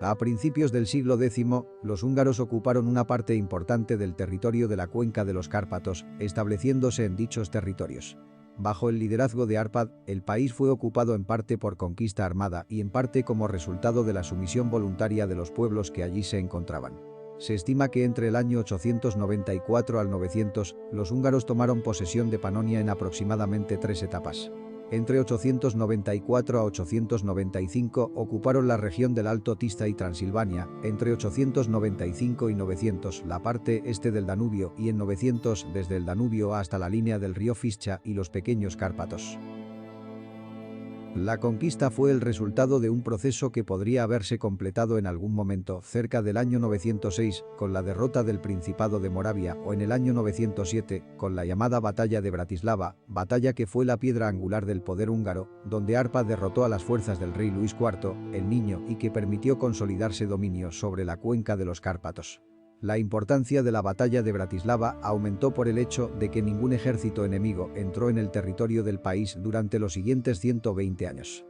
A principios del siglo X, los húngaros ocuparon una parte importante del territorio de la cuenca de los Cárpatos, estableciéndose en dichos territorios. Bajo el liderazgo de Árpád, el país fue ocupado en parte por conquista armada y en parte como resultado de la sumisión voluntaria de los pueblos que allí se encontraban. Se estima que entre el año 894 al 900, los húngaros tomaron posesión de Panonia en aproximadamente 3 etapas. Entre 894 a 895 ocuparon la región del Alto Tista y Transilvania, entre 895 y 900 la parte este del Danubio y en 900 desde el Danubio hasta la línea del río Fischa y los pequeños Cárpatos. La conquista fue el resultado de un proceso que podría haberse completado en algún momento cerca del año 906 con la derrota del Principado de Moravia o en el año 907 con la llamada Batalla de Bratislava, batalla que fue la piedra angular del poder húngaro, donde Árpád derrotó a las fuerzas del rey Luis IV, el Niño, y que permitió consolidarse dominio sobre la cuenca de los Cárpatos. La importancia de la batalla de Bratislava aumentó por el hecho de que ningún ejército enemigo entró en el territorio del país durante los siguientes 120 años.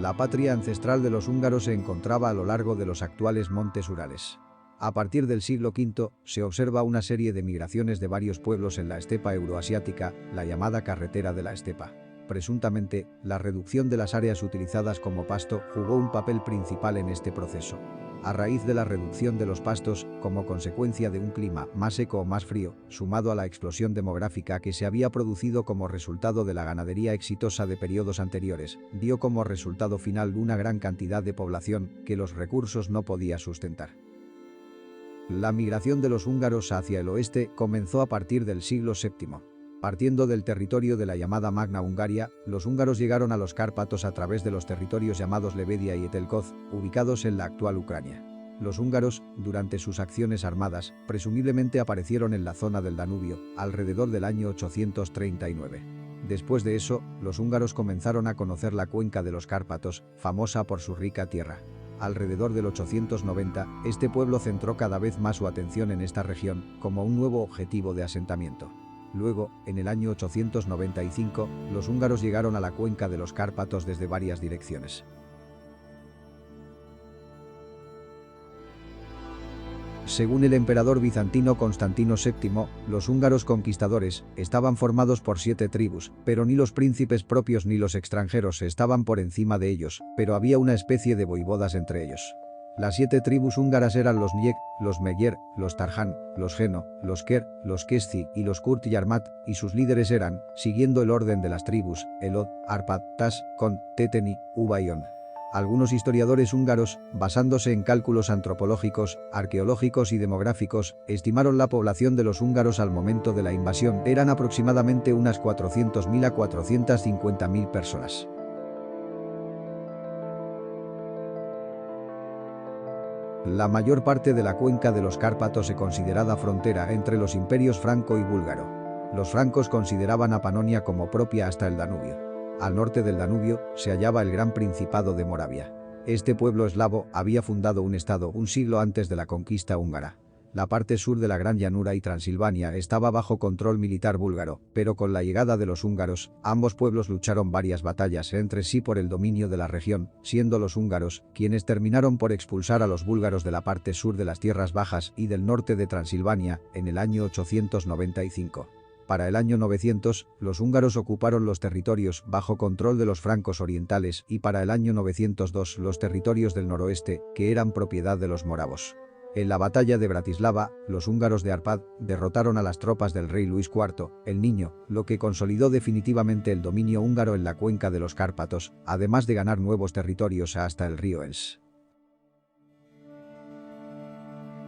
La patria ancestral de los húngaros se encontraba a lo largo de los actuales montes Urales. A partir del siglo V, se observa una serie de migraciones de varios pueblos en la estepa euroasiática, la llamada carretera de la estepa. Presuntamente, la reducción de las áreas utilizadas como pasto jugó un papel principal en este proceso. A raíz de la reducción de los pastos, como consecuencia de un clima más seco o más frío, sumado a la explosión demográfica que se había producido como resultado de la ganadería exitosa de periodos anteriores, dio como resultado final una gran cantidad de población que los recursos no podía sustentar. La migración de los húngaros hacia el oeste comenzó a partir del siglo VII. Partiendo del territorio de la llamada Magna Hungaria, los húngaros llegaron a los Cárpatos a través de los territorios llamados Lebedia y Etelkoz, ubicados en la actual Ucrania. Los húngaros, durante sus acciones armadas, presumiblemente aparecieron en la zona del Danubio, alrededor del año 839. Después de eso, los húngaros comenzaron a conocer la cuenca de los Cárpatos, famosa por su rica tierra. Alrededor del 890, este pueblo centró cada vez más su atención en esta región, como un nuevo objetivo de asentamiento. Luego, en el año 895, los húngaros llegaron a la cuenca de los Cárpatos desde varias direcciones. Según el emperador bizantino Constantino VII, los húngaros conquistadores estaban formados por 7 tribus, pero ni los príncipes propios ni los extranjeros estaban por encima de ellos, pero había una especie de voivodas entre ellos. Las 7 tribus húngaras eran los Nyek, los Meyer, los Tarján, los Geno, los Ker, los Keszi y los Kurt Yarmat, y sus líderes eran, siguiendo el orden de las tribus, Elod, Árpád, Tas, Kon, Teteni, Uba y On. Algunos historiadores húngaros, basándose en cálculos antropológicos, arqueológicos y demográficos, estimaron la población de los húngaros al momento de la invasión eran aproximadamente unas 400.000 a 450.000 personas. La mayor parte de la cuenca de los Cárpatos se considerada frontera entre los imperios franco y búlgaro. Los francos consideraban a Panonia como propia hasta el Danubio. Al norte del Danubio se hallaba el Gran Principado de Moravia. Este pueblo eslavo había fundado un estado un siglo antes de la conquista húngara. La parte sur de la Gran Llanura y Transilvania estaba bajo control militar búlgaro, pero con la llegada de los húngaros, ambos pueblos lucharon varias batallas entre sí por el dominio de la región, siendo los húngaros quienes terminaron por expulsar a los búlgaros de la parte sur de las tierras bajas y del norte de Transilvania en el año 895. Para el año 900, los húngaros ocuparon los territorios bajo control de los francos orientales y para el año 902 los territorios del noroeste, que eran propiedad de los moravos. En la batalla de Bratislava, los húngaros de Árpád derrotaron a las tropas del rey Luis IV, el Niño, lo que consolidó definitivamente el dominio húngaro en la cuenca de los Cárpatos, además de ganar nuevos territorios hasta el río Enns.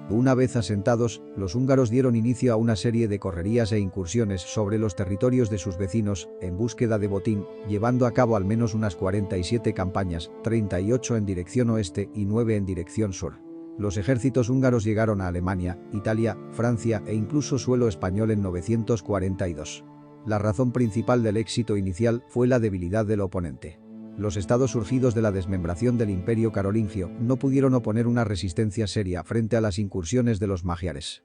Una vez asentados, los húngaros dieron inicio a una serie de correrías e incursiones sobre los territorios de sus vecinos, en búsqueda de botín, llevando a cabo al menos unas 47 campañas, 38 en dirección oeste y 9 en dirección sur. Los ejércitos húngaros llegaron a Alemania, Italia, Francia e incluso suelo español en 942. La razón principal del éxito inicial fue la debilidad del oponente. Los estados surgidos de la desmembración del Imperio carolingio no pudieron oponer una resistencia seria frente a las incursiones de los magiares.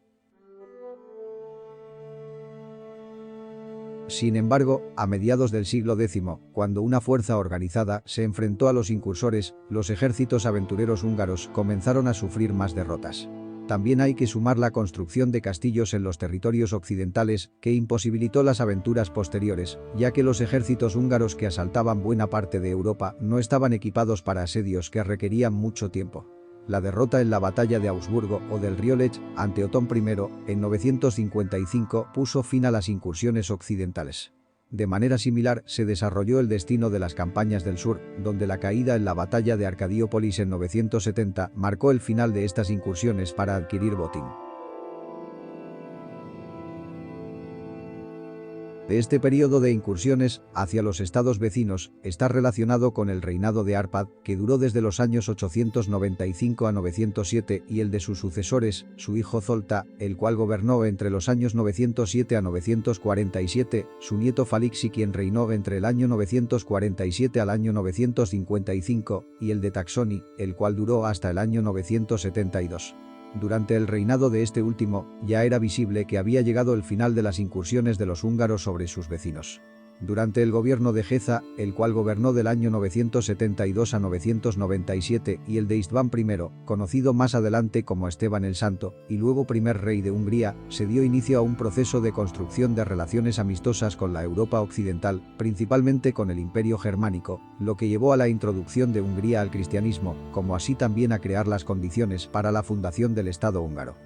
Sin embargo, a mediados del siglo X, cuando una fuerza organizada se enfrentó a los incursores, los ejércitos aventureros húngaros comenzaron a sufrir más derrotas. También hay que sumar la construcción de castillos en los territorios occidentales, que imposibilitó las aventuras posteriores, ya que los ejércitos húngaros que asaltaban buena parte de Europa no estaban equipados para asedios que requerían mucho tiempo. La derrota en la batalla de Augsburgo o del río Lech ante Otón I en 955 puso fin a las incursiones occidentales. De manera similar se desarrolló el destino de las campañas del sur, donde la caída en la batalla de Arcadiópolis en 970 marcó el final de estas incursiones para adquirir botín. De este periodo de incursiones hacia los estados vecinos está relacionado con el reinado de Árpad, que duró desde los años 895 a 907, y el de sus sucesores, su hijo Zolta, el cual gobernó entre los años 907 a 947, su nieto Falixi, quien reinó entre el año 947 al año 955, y el de Taxoni, el cual duró hasta el año 972. Durante el reinado de este último, ya era visible que había llegado el final de las incursiones de los húngaros sobre sus vecinos. Durante el gobierno de Geza, el cual gobernó del año 972 a 997, y el de István I, conocido más adelante como Esteban el Santo, y luego primer rey de Hungría, se dio inicio a un proceso de construcción de relaciones amistosas con la Europa occidental, principalmente con el Imperio Germánico, lo que llevó a la introducción de Hungría al cristianismo, como así también a crear las condiciones para la fundación del Estado húngaro.